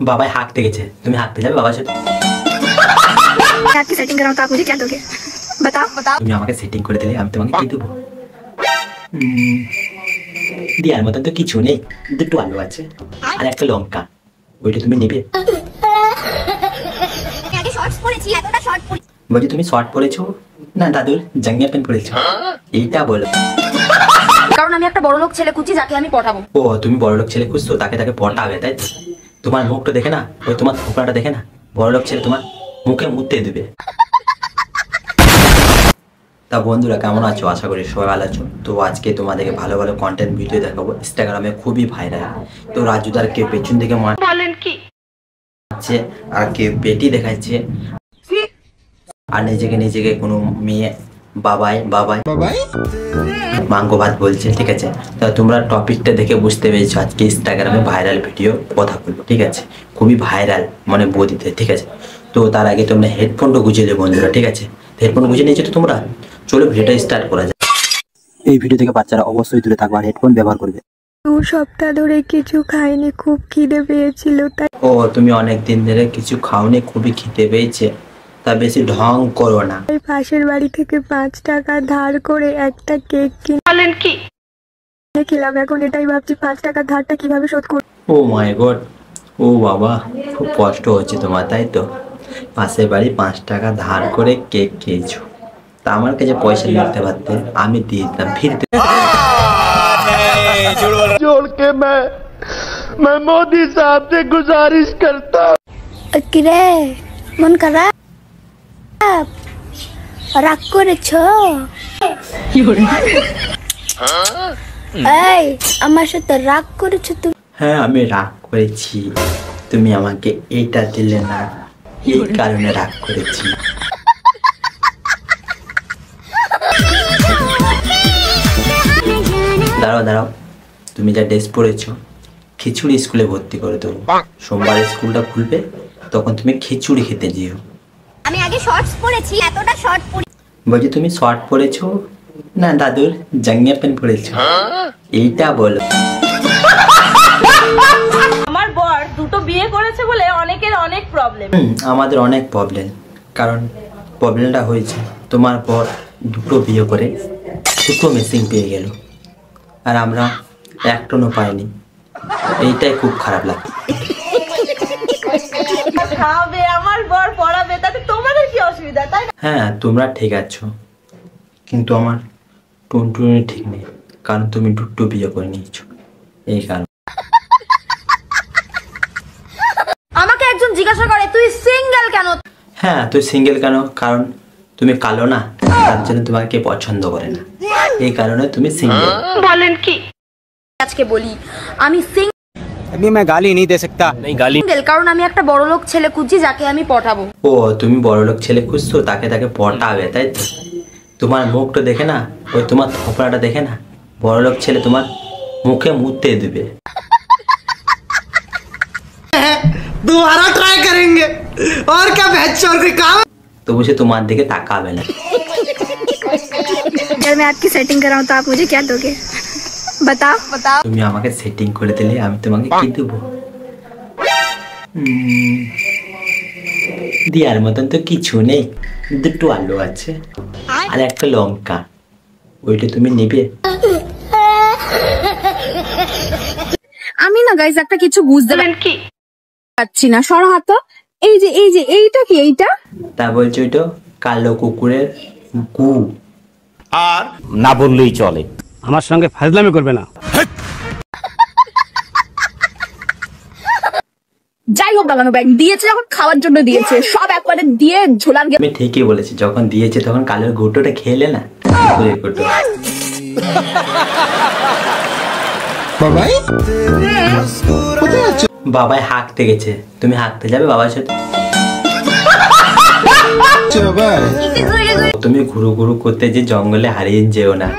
বাবাই হাঁকতে গেছে, তুমি হাঁকতে যাবে বাবার সাথে? आपकी सेटिंग कराऊं तो आप मुझे क्या दोगे? बताओ बताओ। তুমি আমাকে সেটিং করে দিলে আমি তোমাকে কি দেবো? দেওয়ার মতন তো কিছু নেই, দুটো আলু আছে আর একটা লঙ্কা, ওইটা তুমি নেবে? বলছি তুমি শর্ট পরেছো না দাদুর জাঙ্গিয়া প্যান্ট পরেছো, এইটা বলো। কারণ আমি একটা বড়লোক ছেলে খুঁজছি যাকে আমি পটাবো। ও তুমি বড়লোক ছেলে খুঁজছো, তাকে পটাবে তাই তো? তোমার মুখটা দেখে না, ওই তোমার থোপড়াটা দেখে না, বড়লোক ছেলে তোমার মুখে মুততে দেবে। তা বন্ধুরা কেমন আছো? আশা করি সবাই ভালো আছো। তো আজকে তোমাদেরকে ভালো ভালো কন্টেন্ট ভিডিও দেখাবো, ইনস্টাগ্রামে খুবই ভাইরাল। তো রাজুদার কে পেছন থেকে মারছে আর কে পেটি দেখাচ্ছে, আর নিজেকে কোনো মেয়ে বাবাই মাংগো ভাত বলছে। ঠিক আছে, তা তোমরা টপিকটা দেখে বুঝতে পেরেছো আজকে ইনস্টাগ্রামে ভাইরাল ভিডিও কথা বলবো। ঠিক আছে, খুবই ভাইরাল মানে বদিতে। ঠিক আছে, তো তার আগে তোমরা হেডফোনটা গুছিয়ে দেবো বন্ধুরা। ঠিক আছে, হেডফোন গুছিয়ে নিয়েছো তো তোমরা? চলো ভিডিওটা স্টার্ট করা যায়। এই ভিডিও থেকে বাচ্চারা অবশ্যই দূরে থাকবে আর হেডফোন ব্যবহার করবে। 2 সপ্তাহ ধরে কিছু খাইনি, খুব খিদে পেয়েছিল তাই। ও তুমি অনেক দিন ধরে কিছু খাওনি, খুবই খিদে পেয়েছে, তা বেশি ঢং করো না। পাশের বাড়ি থেকে 5 টাকা ধার করে একটা কেক কিনে খেলাম। এখন এটাই ভাবছি 5 টাকা ধারটা কিভাবে শোধ করব। ও মাই গড, ও বাবা, খুব কষ্ট হচ্ছে তোমার তাই তো? পাশের বাড়ি 5 টাকা ধার করে কেক খেয়েছো, তা আমার কাছে পয়সা নিতে পারতে, আমি দিয়ে দিতাম ফিরতে। जोड़ के मैं मोदी साहब से गुजारिश करता हूं। কিরে মন খারাপ রাগ করেছো? এই আমার সাথে রাগ করেছো তুমি? হ্যাঁ আমি রাগ করেছি, তুমি আমাকে এইটা দিলে না, এই কারণে রাগ করেছি। দাঁড়াও, তুমি যা ড্রেস পরেছো খিচুড়ি স্কুলে ভর্তি করে দেবো। সোমবার স্কুলটা খুলবে, তখন তুমি খিচুড়ি খেতে যেও। আমি আগে শর্টস পরেছি, এতটা শর্ট পরি। বলছি তুমি শর্ট পরেছো না দাদুর জাঙ্গিয়া প্যান্ট পরেছো, এইটা বলো। আমার বর দুটো বিয়ে করেছে বলে অনেকের অনেক প্রবলেম। আমাদের অনেক প্রবলেম, কারণ প্রবলেমটা হয়েছে তোমার বর দুটো বিয়ে করে দুটো মেশিন পেয়ে গেল, আর আমরা একটনও পাইনি। এইটাই খুব খারাপ লাগে। খাবে আমার বর পড়াবে, তাতে তোমাদের কি অসুবিধা? তাই না? হ্যাঁ তোমরা ঠিক আছো, কিন্তু আমার টুনটুনি ঠিক নেই, কারণ তুমি দুটো বিয়ে করে নিয়েছো, এই কারণ। আমাকে একজন জিজ্ঞাসা করে তুই সিঙ্গেল কেন? হ্যাঁ তুই সিঙ্গেল কেন? কারণ তুমি কালো না, তার জন্য তোমাকে পছন্দ করে না, এই কারণে তুমি সিঙ্গেল। বলেন কি? আজকে বলি আমি अभी मैं गाली नहीं दे सकता। नहीं गाली। সিঙ্গেল কারণ আমি একটা বড়লোক ছেলে খুঁজছি যাকে আমি পটাবো। ও তুমি বড়লোক ছেলে খুঁজছো, তাকে পটাবে তাই তো? তোমার মুখটা দেখে না, ওই তোমার থোপড়াটা দেখে না, বড়লোক ছেলে তোমার মুখে মুততে দেবে। दोबारा ट्राई करेंगे और क्या बहचोद के काम। তবু সে তোমার দিকে তাকাবে না। अगर मैं आपकी सेटिंग कराऊं तो आप मुझे क्या दोगे? बताओ बताओ। তুমি আমাকে সেটিং করে দিলে আমি তোমাকে কি দেবো? দেওয়ার মতন তো কিছু নেই, দুটো আলু আছে আর একটা লঙ্কা, ওইটা তুমি নেবে? আমি না গাইস একটা কিছু বুঝতে পারছি না। সরো হাত। এই যে এইটা কি? এইটা তা বলছো ওইটা কালো কুকুরের গু। আর না বললেই চলে। আমার সঙ্গে ফাজলামি করবে না। যাই হোক লাগানো ব্যাগ দিয়েছে, যখন খাওয়ার জন্য দিয়েছে সব একবারে দিয়ে ঝোলান। আমি ঠিকই বলেছি, যখন দিয়েছে তখন কালোর গুঁটোটা খেলে না, কুকুরের গুঁটো। বাবাই হাঁকতে গেছে, তুমি হাঁকতে যাবে বাবার সাথে? তুমি ঘুরু করতে যে জঙ্গলে হারিয়ে যেও না।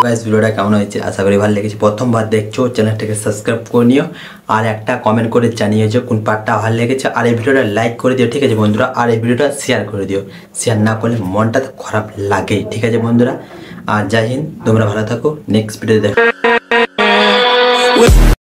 গাইস ভিডিওটা কেমন হয়েছে আশা করি ভালো লেগেছে। প্রথমবার দেখছো চ্যানেলটাকে সাবস্ক্রাইব করে নিও, আর একটা কমেন্ট করে জানিয়েছো কোন পার্টটা ভালো লেগেছে, আর এই ভিডিওটা লাইক করে দিও। ঠিক আছে বন্ধুরা, আর এই ভিডিওটা শেয়ার করে দিও, শেয়ার না করলে মনটা তো খারাপ লাগেই। ঠিক আছে বন্ধুরা, আর জয় হিন্দ, তোমরা ভালো থাকো, নেক্সট ভিডিও দেখো।